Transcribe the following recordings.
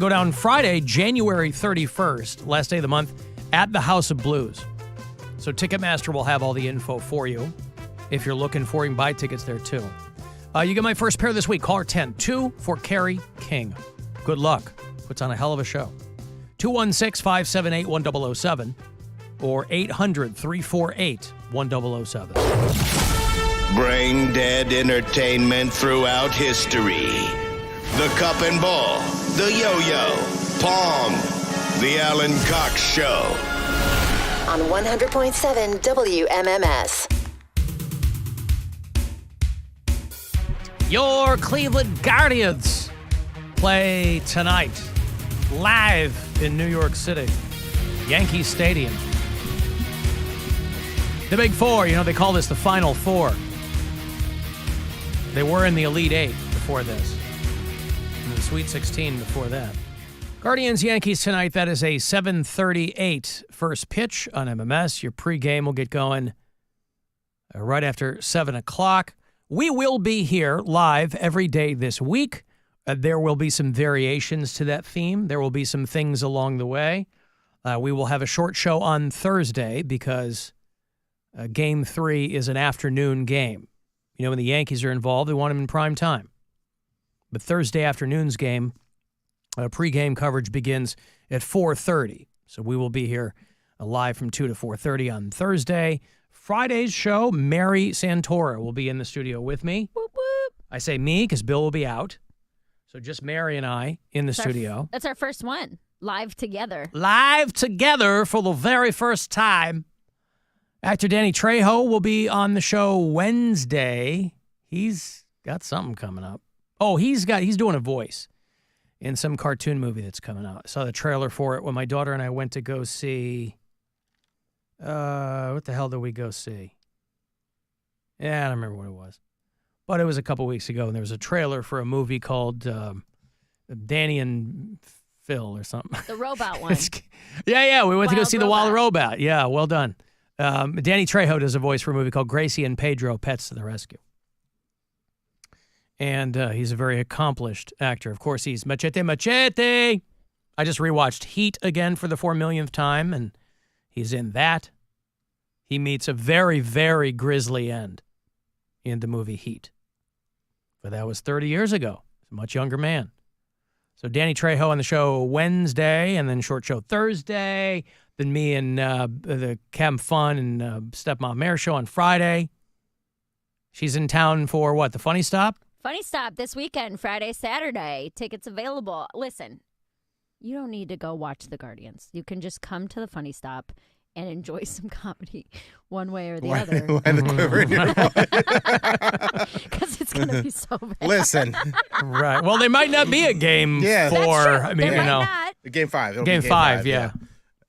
Go down Friday, January 31st, last day of the month, at the House of Blues. So Ticketmaster will have all the info for you. If you're looking for, you can buy tickets there too. You get my first pair this week. Caller 10, 2 for Carrie King. Good luck. Puts on a hell of a show. 216-578-1007 or 800-348-1007. Brain dead entertainment throughout history. The cup and ball, the yo-yo, Pong, the Alan Cox Show. On 100.7 WMMS. Your Cleveland Guardians play tonight, live in New York City, Yankee Stadium. The Big Four, they call this the Final Four. They were in the Elite Eight before this, and the Sweet 16 before that. Guardians-Yankees tonight, that is a 7:38 first pitch on MMS. Your pregame will get going right after 7 o'clock. We will be here live every day this week. There will be some variations to that theme. There will be some things along the way. We will have a short show on Thursday because Game 3 is an afternoon game. When the Yankees are involved, they want them in prime time. But Thursday afternoon's game, pregame coverage begins at 4:30. So we will be here live from 2 to 4:30 on Thursday. Friday's show, Mary Santora will be in the studio with me. Whoop, whoop. I say me because Bill will be out. So just Mary and I in the studio. That's our first one, live together. Live together for the very first time. Actor Danny Trejo will be on the show Wednesday. He's got something coming up. Oh, he's doing a voice in some cartoon movie that's coming out. I saw the trailer for it when my daughter and I went to go see... what the hell did we go see? Yeah, I don't remember what it was. But it was a couple weeks ago, and there was a trailer for a movie called Danny and Phil or something. The robot one. Yeah, we went to go see The Wild Robot. Robot. Yeah, well done. Danny Trejo does a voice for a movie called Gracie and Pedro, Pets to the Rescue. And he's a very accomplished actor. Of course, he's Machete Machete. I just rewatched Heat again for the 4 millionth time, and he's in that. He meets a very, very grisly end in the movie Heat. But that was 30 years ago. He's a much younger man. So Danny Trejo on the show Wednesday, and then short show Thursday. Then me and the Cam Fun and Stepmom Mare show on Friday. She's in town for what, the Funny Stop? Funny Stop this weekend, Friday, Saturday. Tickets available. Listen, you don't need to go watch the Guardians. You can just come to the Funny Stop and enjoy some comedy one way or the other. Why the quiver in your voice? Because it's going to be so bad. Listen. Right. Well, there might not be a game Yeah. four. That's true. I mean, There might not. Game 5. It'll Game be five, yeah.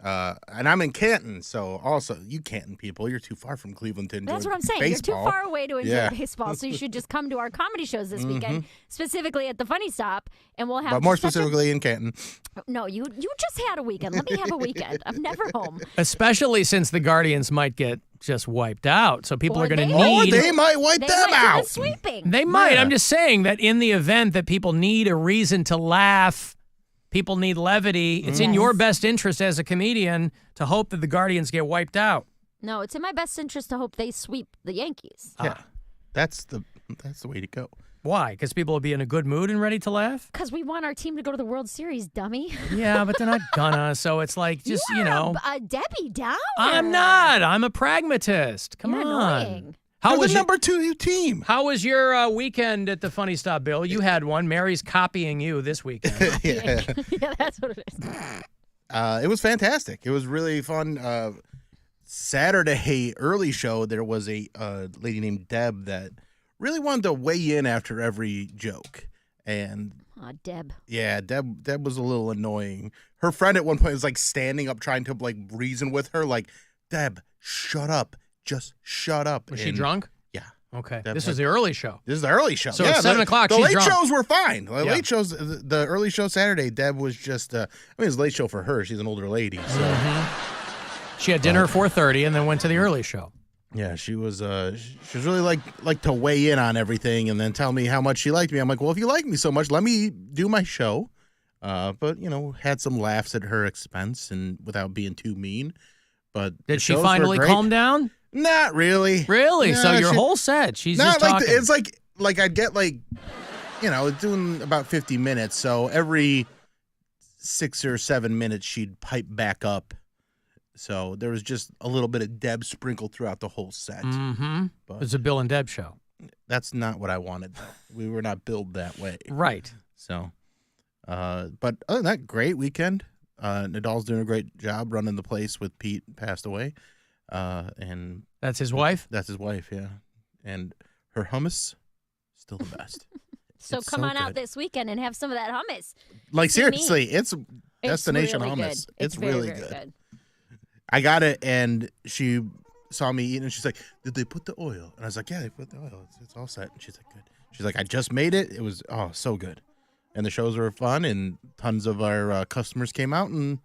And I'm in Canton, so also, you Canton people, you're too far from Cleveland to enjoy That's what I'm saying. baseball. You're too far away to enjoy Yeah. baseball, so you should just come to our comedy shows this weekend, specifically at the Funny Stop, and we'll have. But more such a- specifically in Canton. No, you just had a weekend. Let me have a weekend. I'm never home. Especially since the Guardians might get just wiped out. So people Or are going to they Or need... they might wipe They them might do out. the sweeping. They might. Yeah. I'm just saying that in the event that people need a reason to laugh, people need levity, it's in your best interest as a comedian to hope that the Guardians get wiped out. No, it's in my best interest to hope they sweep the Yankees. Yeah. That's the way to go. Why? Because people will be in a good mood and ready to laugh? Because we want our team to go to the World Series, dummy. Yeah, but they're not gonna. So it's like, just, You're you know. a Debbie Downer. I'm not. I'm a pragmatist. Come You're on. annoying. How They're was the number 2 team. How was your weekend at the Funny Stop, Bill? You had one. Mary's copying you this weekend. Yeah. Yeah, that's what it is. It was fantastic. It was really fun. Saturday early show, there was a lady named Deb that really wanted to weigh in after every joke. And Aw, Deb. yeah, Deb was a little annoying. Her friend at one point was like standing up trying to like reason with her, like, Deb, shut up. Just shut up. Was she And- drunk? Yeah. Okay. Deb This had- was the early show. This is the early show. So yeah, at 7 o'clock, the she's late drunk. shows were fine. The Yeah. late shows, the early show Saturday, Deb was just, it was a late show for her. She's an older lady. So, She had dinner at 4:30 and then went to the early show. yeah, she was really like to weigh in on everything and then tell me how much she liked me. I'm like, well, if you like me so much, let me do my show. But, had some laughs at her expense and without being too mean. But did she finally calm down? Not really. Really? No, so your whole set, she's not just talking. it's like I'd get doing about 50 minutes. So every 6 or 7 minutes, she'd pipe back up. So there was just a little bit of Deb sprinkled throughout the whole set. Mm-hmm. It was a Bill and Deb show. That's not what I wanted, though. We were not billed that way. Right. So, but other than that, great weekend. Nadal's doing a great job running the place with Pete passed away. And that's his wife? That's his wife, yeah. And her hummus, still the best. So it's come so on out good. this weekend and have some of that hummus. Like, See me. seriously, it's destination really hummus. Good. It's very, really very good. I got it, and she saw me eating, and she's like, did they put the oil? And I was like, yeah, they put the oil. It's all set. And she's like, good. She's like, I just made it. It was, so good. And the shows were fun, and tons of our customers came out and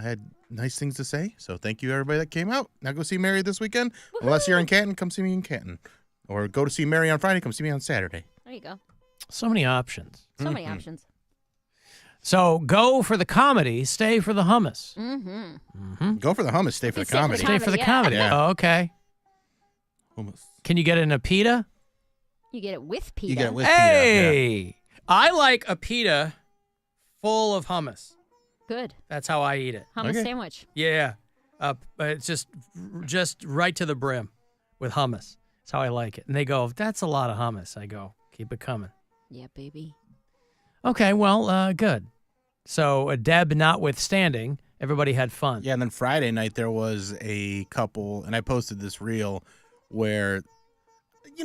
had nice things to say. So thank you, everybody that came out. Now go see Mary this weekend. Woo-hoo. Unless you're in Canton, come see me in Canton. Or go to see Mary on Friday, come see me on Saturday. There you go. So many options. So many options. So go for the comedy, stay for the hummus. Go for the hummus, stay for the comedy. Stay for the yeah. comedy. Yeah. Oh, okay. Hummus. Can you get it in a pita? You get it with pita. You get it with pita. Hey, I like a pita full of hummus. Good. That's how I eat it. Hummus Okay. sandwich. Yeah, it's just right to the brim with hummus. That's how I like it. And they go, that's a lot of hummus. I go, keep it coming. Yeah, baby. Okay, well, good. So Deb notwithstanding, everybody had fun. Yeah, and then Friday night there was a couple, and I posted this reel where,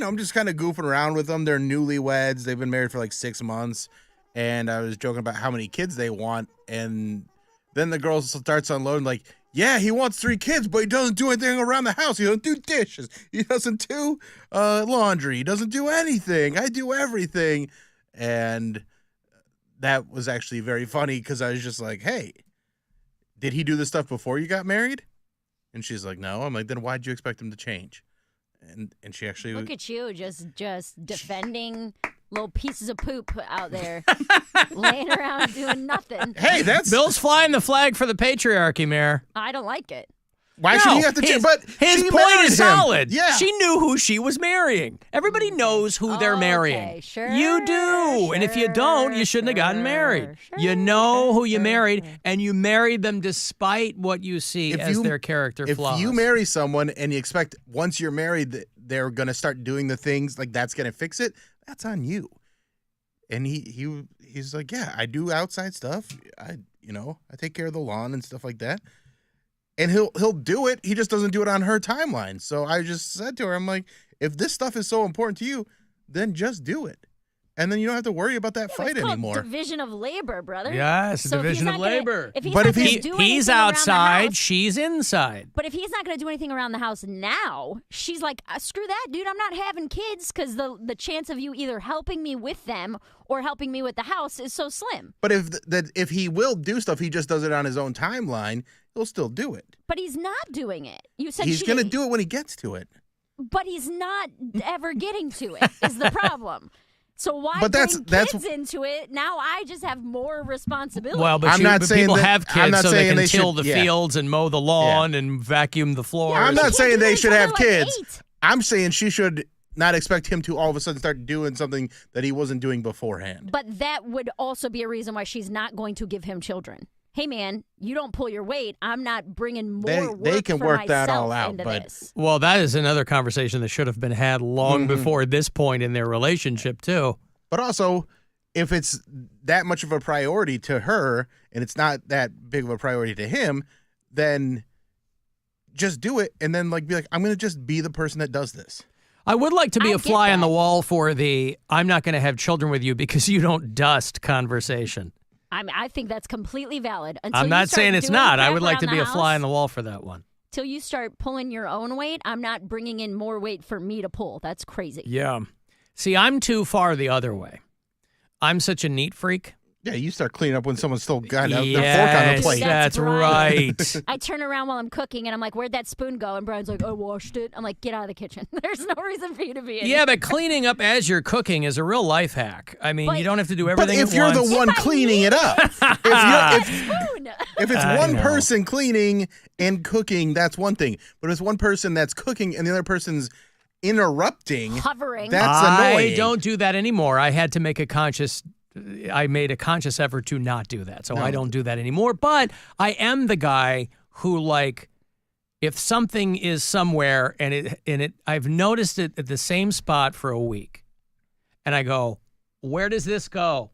I'm just kind of goofing around with them. They're newlyweds. They've been married for like 6 months, and I was joking about how many kids they want, and then the girl starts unloading like, yeah, he wants 3 kids, but he doesn't do anything around the house. He doesn't do dishes. He doesn't do laundry. He doesn't do anything. I do everything. And that was actually very funny because I was just like, hey, did he do this stuff before you got married? And she's like, no. I'm like, then why'd you expect him to change? And she actually... Look at you, just defending little pieces of poop out there, laying around doing nothing. Hey, that's... Bill's flying the flag for the patriarchy, Mayor. I don't like it. Why should he have to change? But his she point married is him. solid. Yeah. She knew who she was marrying. Everybody knows who they're marrying. Okay, sure, You do. And if you don't, you shouldn't have gotten married. You know who you married, and you married them despite what you see as their character flaws. If you marry someone and you expect once you're married that they're going to start doing the things like that's going to fix it, that's on you. And he's like, yeah, I do outside stuff. I take care of the lawn and stuff like that. And he'll do it. He just doesn't do it on her timeline. So I just said to her, I'm like, if this stuff is so important to you, then just do it. And then you don't have to worry about that fight It's called anymore. Division of labor, brother. Yes, So if division he's of not gonna- labor. If he's But not if gonna he- do He's anything around the outside, house- she's inside. But if he's not going to do anything around the house now, she's like, screw that, dude. I'm not having kids because the chance of you either helping me with them or helping me with the house is so slim. But if he will do stuff, he just does it on his own timeline, he'll still do it. But he's not doing it. You said He's going to do it when he gets to it. But he's not ever getting to it is the problem. So why But bring that's kids into it? Now I just have more responsibility. Well, but, I'm not but saying people that- have I'm kids not so they saying can they till should- the yeah. fields and mow the lawn and vacuum the floor. I'm you not can't saying do they that should until have they're like kids. 8. I'm saying she should not expect him to all of a sudden start doing something that he wasn't doing beforehand. But that would also be a reason why she's not going to give him children. Hey, man, you don't pull your weight. I'm not bringing more work They can for work that myself all out, into but- this. Well, that is another conversation that should have been had long before this point in their relationship, too. But also, if it's that much of a priority to her and it's not that big of a priority to him, then just do it and then be like, I'm going to just be the person that does this. I would like to be I a get fly on that. the wall for the I'm not going to have children with you because you don't dust conversation. I think that's completely valid. Until I'm you not start saying it's doing not. I crap would like to around be the a fly house, on the wall for that one. Till you start pulling your own weight, I'm not bringing in more weight for me to pull. That's crazy. Yeah. See, I'm too far the other way. I'm such a neat freak. Yeah, you start cleaning up when someone's still got their fork on the plate. That's right. I turn around while I'm cooking, and I'm like, where'd that spoon go? And Brian's like, I washed it. I'm like, get out of the kitchen. There's no reason for you to be in Yeah, but cleaning up as you're cooking is a real life hack. I mean, you don't have to do everything But if you're the one cleaning it up, if it's one person cleaning and cooking, that's one thing. But if it's one person that's cooking and the other person's interrupting, hovering. That's annoying. I don't do that anymore. I made a conscious effort to not do that. So I don't do that anymore. But I am the guy who, like, if something is somewhere and I've noticed it at the same spot for a week, and I go, where does this go?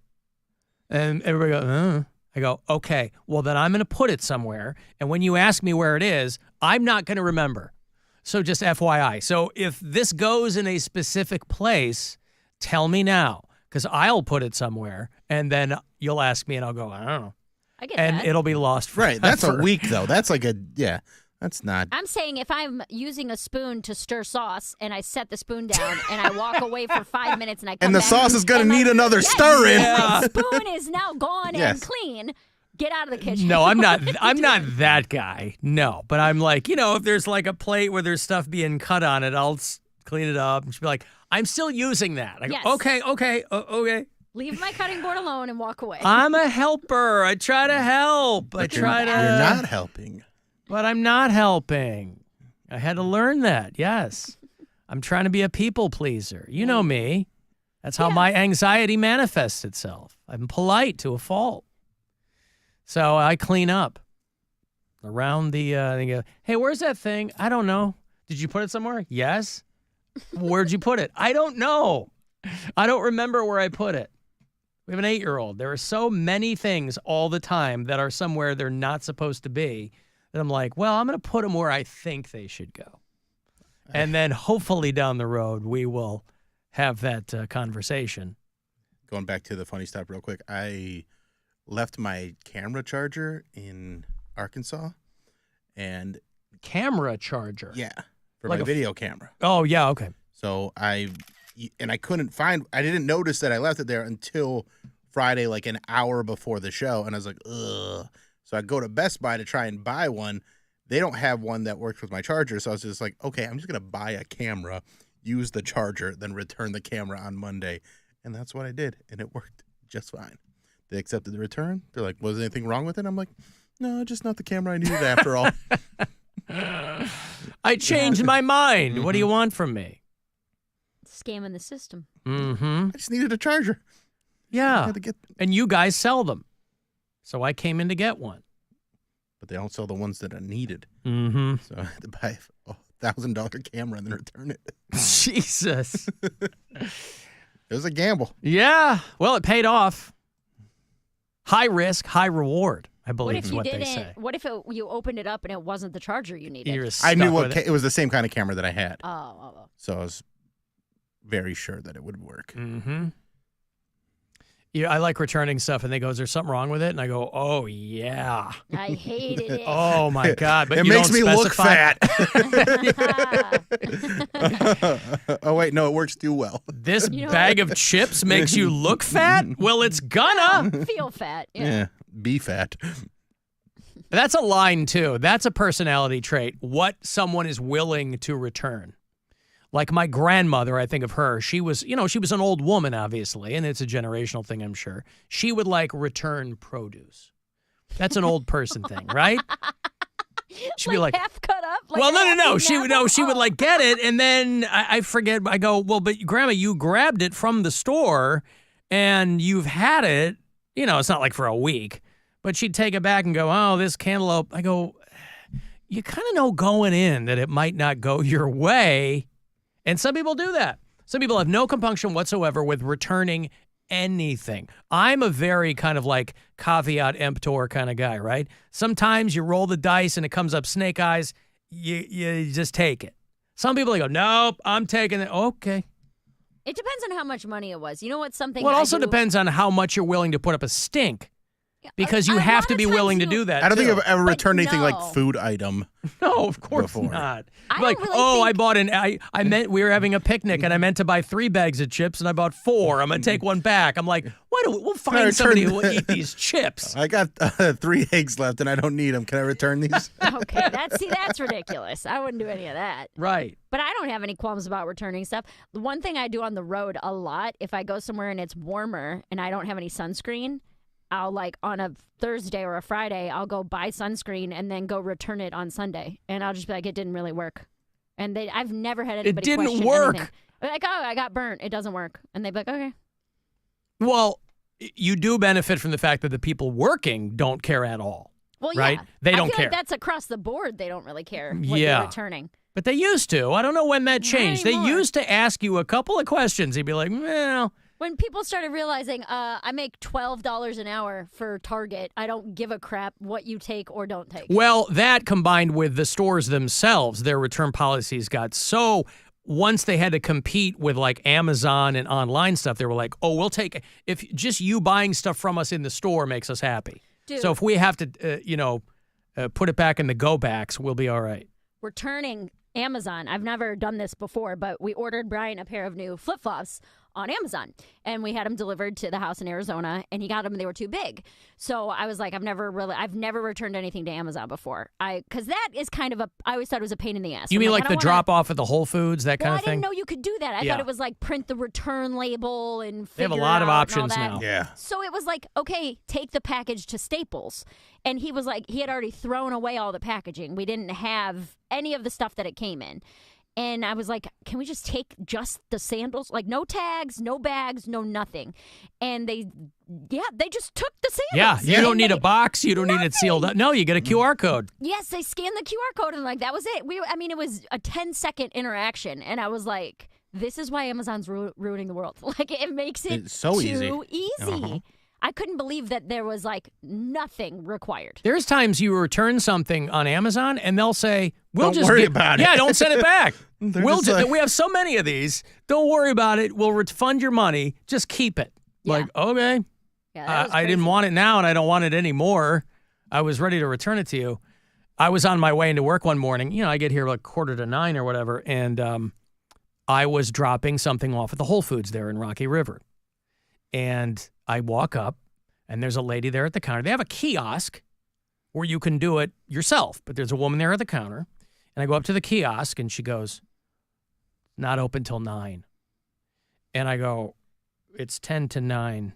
And everybody goes, I go, okay, well, then I'm going to put it somewhere. And when you ask me where it is, I'm not going to remember. So just FYI. So if this goes in a specific place, tell me now, because I'll put it somewhere, and then you'll ask me, and I'll go, I don't know. I get and that. it'll be lost forever. Right, that's a week, though. That's like that's not. I'm saying if I'm using a spoon to stir sauce, and I set the spoon down, and I walk away for 5 minutes, and I come And the back, sauce is going to and need my- another Yes, stirring. My spoon is now gone and clean. Get out of the kitchen. No, I'm not. I'm not that guy. No, but I'm like, if there's like a plate where there's stuff being cut on it, I'll clean it up and just be like, I'm still using that. I go, Yes. okay. Leave my cutting board alone and walk away. I'm a helper. I try to help. You're not helping. But I'm not helping. I had to learn that. Yes. I'm trying to be a people pleaser. You know me. That's how my anxiety manifests itself. I'm polite to a fault. So I clean up around they go, hey, where's that thing? I don't know. Did you put it somewhere? Yes. Where'd you put it? I don't know. I don't remember where I put it. We have an 8-year-old. There are so many things all the time that are somewhere they're not supposed to be that I'm like, well, I'm going to put them where I think they should go. And then hopefully down the road, we will have that conversation. Going back to the funny stuff real quick, I left my camera charger in Arkansas, and Camera charger. yeah, for Like my a video camera. Oh, yeah, okay. So I didn't notice that I left it there until Friday, like an hour before the show, and I was like, ugh. So I go to Best Buy to try and buy one. They don't have one that works with my charger, so I was just like, okay, I'm just gonna buy a camera, use the charger, then return the camera on Monday, and that's what I did, and it worked just fine. They accepted the return. They're like, was anything wrong with it? I'm like, no, just not the camera I needed after all. I changed my mind. What do you want from me? Scamming the system. Mm-hmm. I just needed a charger. I Yeah. had to get, And you guys sell them. So I came in to get one. but they don't sell the ones that I needed. Mm-hmm. So I had to buy a $1,000 camera and then return it. Jesus. It was a gamble. Yeah. Well, it paid off. High risk, high reward, I What believe if is you what they didn't? say. What if you opened it up and it wasn't the charger you needed? You're I stuck knew with it. it was the same kind of camera that I had. Oh. So I was very sure that it would work. Mm-hmm. Yeah, I like returning stuff, and they go, is there something wrong with it? And I go, oh, yeah. I hated it. Oh, my God. But it you makes don't me look specify? fat. Oh, wait, no, it works too well. This You know bag of chips makes you look fat? Well, it's gonna. Feel fat. Yeah. Yeah, be fat. That's a line, too. That's a personality trait, what someone is willing to return. Like my grandmother, I think of her. She was, she was an old woman, obviously, and it's a generational thing, I'm sure. She would like return produce. That's an old person thing, right? She'd be like, half cut up. Like well, an no. apple She would apple? She would like get it, and then I forget. I go, well, but Grandma, you grabbed it from the store, and you've had it. It's not like for a week, but she'd take it back and go, oh, this cantaloupe. I go, you kind of know going in that it might not go your way, and some people do that. Some people have no compunction whatsoever with returning anything. I'm a very kind of like caveat emptor kind of guy, right? Sometimes you roll the dice and it comes up snake eyes. You just take it. Some people, they go, nope, I'm taking it. Okay. It depends on how much money it was. You know what? Something. Well, it I also do- depends on how much you're willing to put up a stink, because you a have lot to of be times willing to you- do that. I don't think too. I've ever But returned anything no. like food item. No, of course before. not. I Like, don't really oh, think- I bought we were having a picnic and I meant to buy 3 bags of chips and I bought 4. I'm going to take one back. I'm like, well, We'll find somebody who will eat these chips. I got 3 eggs left and I don't need them. Can I return these? Okay, that's ridiculous. I wouldn't do any of that. Right. But I don't have any qualms about returning stuff. The one thing I do on the road a lot, if I go somewhere and it's warmer and I don't have any sunscreen, I'll like on a Thursday or a Friday, I'll go buy sunscreen and then go return it on Sunday. And I'll just be like, it didn't really work. And I've never had anybody It didn't question work. anything. Like, oh, I got burnt. It doesn't work. And they'd be like, okay. Well, you do benefit from the fact that the people working don't care at all. Well, right? Yeah. They don't I feel care. like that's across the board. They don't really care what Yeah. you're returning. But they used to. I don't know when that changed. They anymore. used to ask you a couple of questions. They'd be like, well, When people started realizing, I make $12 an hour for Target, I don't give a crap what you take or don't take. well, that combined with the stores themselves, their return policies got so. Once they had to compete with like Amazon and online stuff, they were like, oh, we'll take if just you buying stuff from us in the store makes us happy. Dude. So if we have to, put it back in the go backs, we'll be all right. Returning Amazon. I've never done this before, but we ordered Brian a pair of new flip-flops on Amazon, and we had them delivered to the house in Arizona, and he got them and they were too big. So I was like, I've never returned anything to Amazon before. Because that is kind of I always thought it was a pain in the ass. You I'm mean I like don't the wanna- drop off at the Whole Foods, that Well, kind I of thing? didn't know you could do that. I Yeah. thought it was like print the return label and They have a figure lot it of out and all options that. now. Yeah. So it was like, okay, take the package to Staples. And he was like, he had already thrown away all the packaging. We didn't have any of the stuff that it came in. And I was like, can we just take just the sandals? Like no tags, no bags, no nothing. And they just took the Yeah, sandals. you don't And need a they- box. You don't need it sealed up. No, you get a QR code. Yes, they scanned the QR code and like that was it. It was a 10-second interaction. And I was like, this is why Amazon's ruining the world. Like it makes it It's so too easy. easy. I couldn't believe that there was like nothing required. There's times you return something on Amazon and they'll say, "We'll Don't just worry about it." Yeah, don't send it back. They're We'll just like- we have so many of these. Don't worry about it. We'll refund your money. Just keep it." Yeah. Like, okay, Yeah, that was I didn't crazy. want it now and I don't want it anymore. I was ready to return it to you. I was on my way into work one morning. You know, I get here like 8:45 or whatever, and I was dropping something off at the Whole Foods there in Rocky River, and I walk up. And there's a lady there at the counter. They have a kiosk where you can do it yourself, but there's a woman there at the counter. And I go up to the kiosk and she goes, not open till 9. And I go, it's 10 to 9.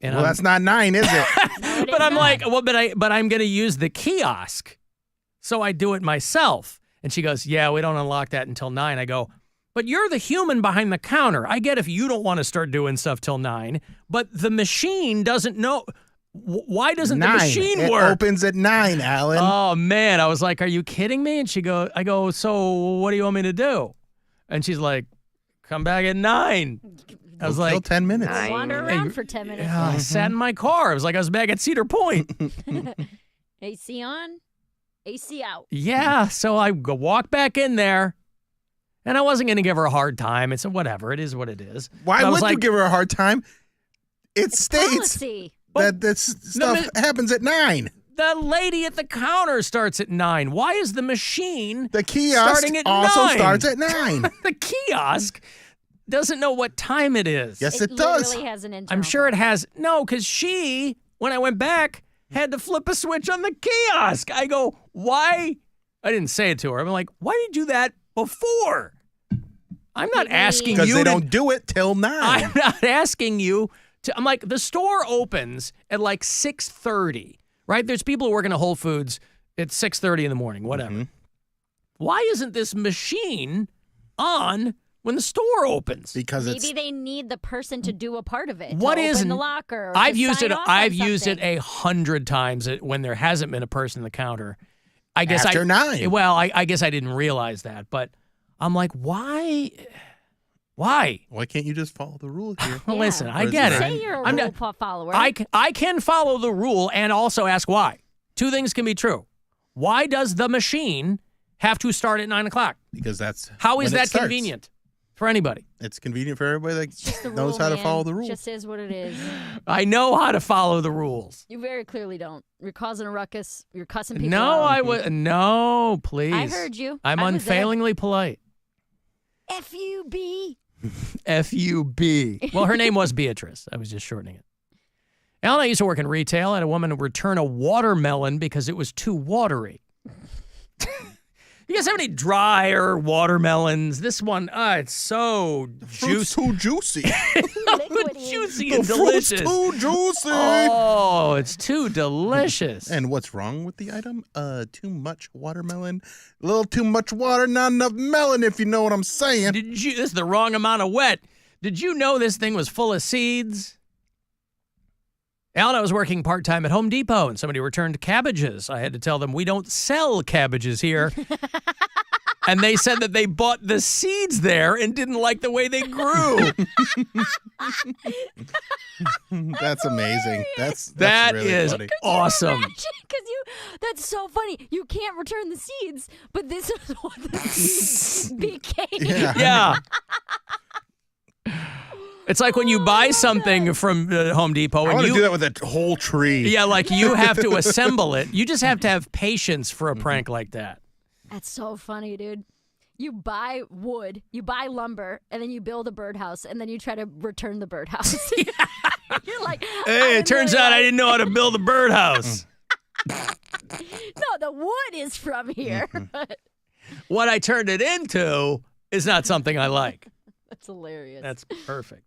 And Well, that's not 9, is it? No, it but is I'm not. like, well, but I'm going to use the kiosk. So I do it myself. And she goes, yeah, we don't unlock that until 9. I go, but you're the human behind the counter. I get if you don't want to start doing stuff till 9, but the machine doesn't know. Why doesn't 9. the machine It work? opens at 9, Alan. Oh, man. I was like, are you kidding me? And I go, so what do you want me to do? And she's like, come back at 9. I was Till like, 10 minutes. Wander around for 10 minutes. yeah, I sat in my car. I was like, I was back at Cedar Point. AC on, AC out. Yeah, so I walk back in there, and I wasn't going to give her a hard time. It's whatever. It is what it is. Why But I would was you like, give her a hard time? It states Policy. that this stuff happens at 9. the lady at the counter starts at 9. Why is the machine The kiosk starting at also 9? starts at 9. The kiosk doesn't know what time it is. Yes, it does. Literally has an internal I'm sure it clock. has. No, because she, when I went back, had to flip a switch on the kiosk. I go, why? I didn't say it to her. I'm like, why did you do that before? I'm not Maybe- asking Because you they to don't do it till 9. I'm not asking you to. I'm like, the store opens at like 6:30, right? There's people who work in a Whole Foods at 6:30 in the morning, whatever. Mm-hmm. Why isn't this machine on when the store opens? Because Maybe it's they need the person to do a part of it. What to is open the locker? Or I've to used sign it. off on I've used it something. 100 times when there hasn't been a person at the counter. I guess after 9. Well, I guess I didn't realize that, but I'm like, why? Why? Why can't you just follow the rule here? Well, Yeah. listen, I Or is get it it. Say you're a I'm rule not- follower. I can follow the rule and also ask why. Two things can be true. Why does the machine have to start at 9 o'clock? Because that's How is when it that starts. convenient for anybody? It's convenient for everybody Just the that knows rule, how to man. follow the rules. Just is what it is. I know how to follow the rules. You very clearly don't. You're causing a ruckus. You're cussing people No, out. I would. No, please. I heard you. I'm I was there. unfailingly polite. FUB. F-U-B. Well, her name was Beatrice. I was just shortening it. Alan, I used to work in retail. I had a woman return a watermelon because it was too watery. You guys have any drier watermelons? This one, it's so Fruit's too juicy. Juicy and delicious. Fruit's too juicy. Oh, it's too delicious. And what's wrong with the item? Too much watermelon. A little too much water, not enough melon, if you know what I'm saying. This is the wrong amount of wet. Did you know this thing was full of seeds? Alan, I was working part-time at Home Depot, and somebody returned cabbages. I had to tell them, we don't sell cabbages here. And they said that they bought the seeds there and didn't like the way they grew. That's amazing. That's That really is funny. awesome. That's so funny. You can't return the seeds, but this is what the seeds became. Yeah. It's like when you buy something from Home Depot. I and want to you do that with a whole tree. Yeah, like you have to assemble it. You just have to have patience for a prank like that. That's so funny, dude. You buy wood, you buy lumber, and then you build a birdhouse, and then you try to return the birdhouse. You're like, hey, it turns out I didn't know how to build a birdhouse. No, the wood is from here. What I turned it into is not something I like. That's hilarious. That's perfect.